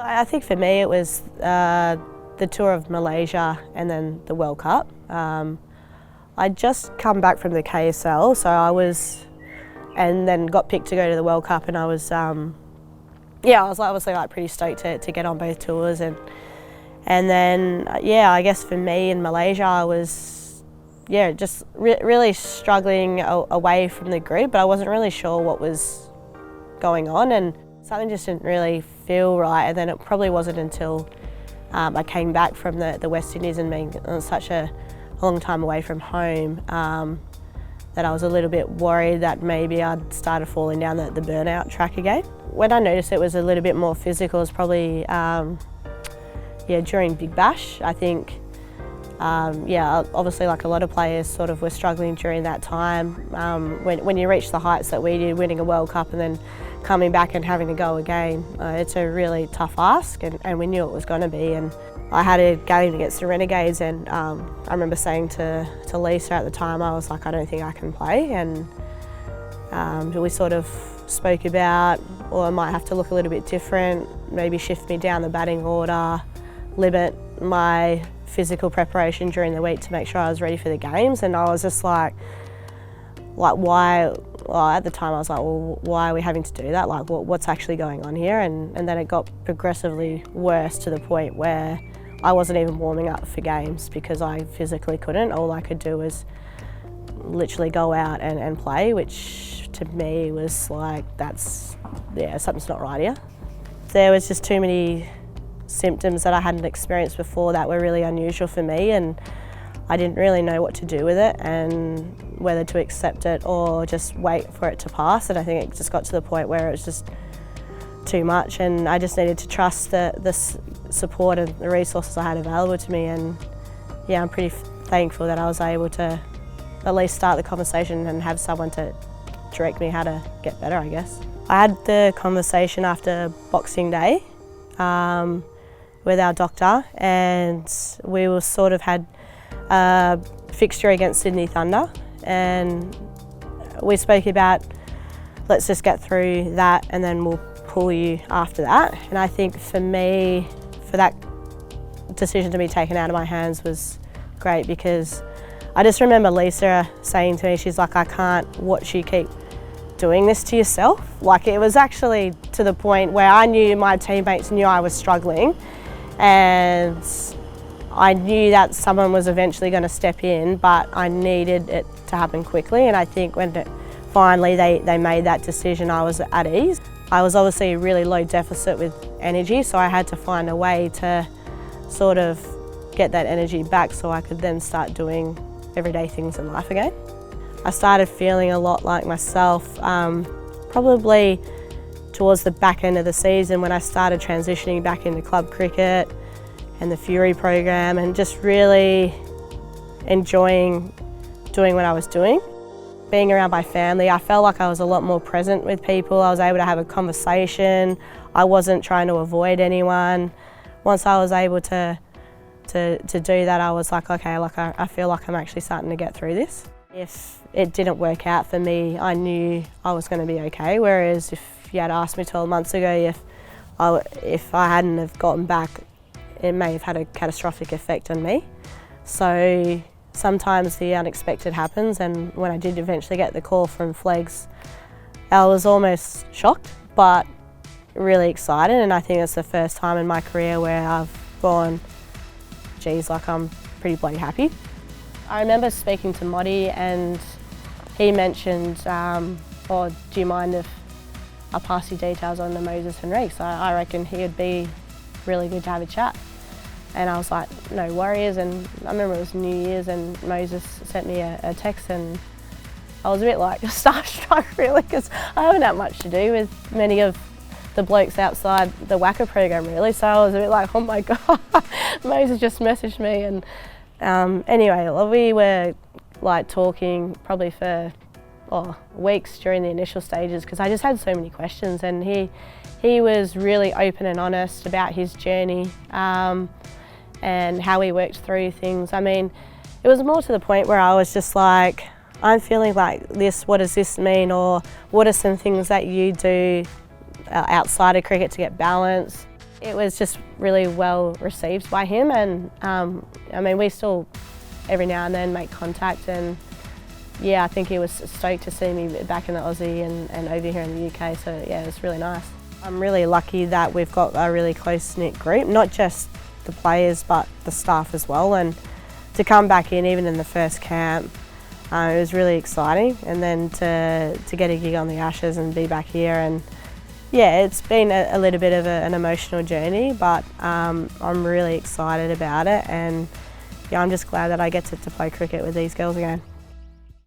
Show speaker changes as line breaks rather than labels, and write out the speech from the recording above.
I think for me it was the tour of Malaysia and then the World Cup. I'd just come back from the KSL, and then got picked to go to the World Cup, and I was obviously pretty stoked to get on both tours, and then I guess for me in Malaysia I was just really struggling away from the group, but I wasn't really sure what was going on, and something just didn't really feel right. And then it probably wasn't until I came back from the West Indies and being such a long time away from home that I was a little bit worried that maybe I'd started falling down the burnout track again. When I noticed it was a little bit more physical, it was probably during Big Bash. I think obviously like a lot of players sort of were struggling during that time. When you reach the heights that we did, winning a World Cup and then coming back and having to go again, it's a really tough ask, and we knew it was going to be. And I had a game against the Renegades, and I remember saying to Lisa at the time, I was like, I don't think I can play, and we sort of spoke about, or I might have to look a little bit different, maybe shift me down the batting order, limit my physical preparation during the week to make sure I was ready for the games. And I was just like why? Well, at the time I was like, well, why are we having to do that? Like, what's actually going on here? And then it got progressively worse to the point where I wasn't even warming up for games because I physically couldn't. All I could do was literally go out and play, which to me was like, something's not right here. There was just too many symptoms that I hadn't experienced before that were really unusual for me, and I didn't really know what to do with it and whether to accept it or just wait for it to pass. And I think it just got to the point where it was just too much, and I just needed to trust the support and the resources I had available to me. And I'm pretty thankful that I was able to at least start the conversation and have someone to direct me how to get better, I guess. I had the conversation after Boxing Day with our doctor, and we were sort of had a fixture against Sydney Thunder, and we spoke about, let's just get through that and then we'll pull you after that. And I think for me, for that decision to be taken out of my hands was great, because I just remember Lisa saying to me, she's like, I can't watch you keep doing this to yourself. Like, it was actually to the point where I knew my teammates knew I was struggling, and I knew that someone was eventually going to step in, but I needed it to happen quickly. And I think when finally they made that decision, I was at ease. I was obviously a really low deficit with energy, so I had to find a way to sort of get that energy back so I could then start doing everyday things in life again. I started feeling a lot like myself, probably towards the back end of the season when I started transitioning back into club cricket and the Fury program, and just really enjoying doing what I was doing. Being around my family, I felt like I was a lot more present with people. I was able to have a conversation. I wasn't trying to avoid anyone. Once I was able to do that, I was like, okay, I feel like I'm actually starting to get through this. If it didn't work out for me, I knew I was going to be okay. Whereas if you had asked me 12 months ago if I hadn't have gotten back, it may have had a catastrophic effect on me. So sometimes the unexpected happens, and when I did eventually get the call from Flegs, I was almost shocked, but really excited. And I think it's the first time in my career where I've gone, geez, like I'm pretty bloody happy. I remember speaking to Modi, and he mentioned, do you mind if I pass you details on to Moises Henriques? I reckon he would be really good to have a chat. And I was like, no worries. And I remember it was New Year's, and Moses sent me a text, and I was a bit like starstruck really, because I haven't had much to do with many of the blokes outside the WACA program really. So I was a bit like, oh my God, Moses just messaged me. And anyway, we were like talking probably for weeks during the initial stages, because I just had so many questions, and he was really open and honest about his journey and how he worked through things. I mean, it was more to the point where I was just like, I'm feeling like this, what does this mean? Or what are some things that you do outside of cricket to get balance? It was just really well received by him, and I mean, we still every now and then make contact, and yeah, I think he was stoked to see me back in the Aussie and over here in the UK, so yeah, it was really nice. I'm really lucky that we've got a really close-knit group, not just the players but the staff as well, and to come back in even in the first camp, it was really exciting, and then to get a gig on the Ashes and be back here, and yeah, it's been a little bit of an emotional journey, but I'm really excited about it, and yeah, I'm just glad that I get to play cricket with these girls again.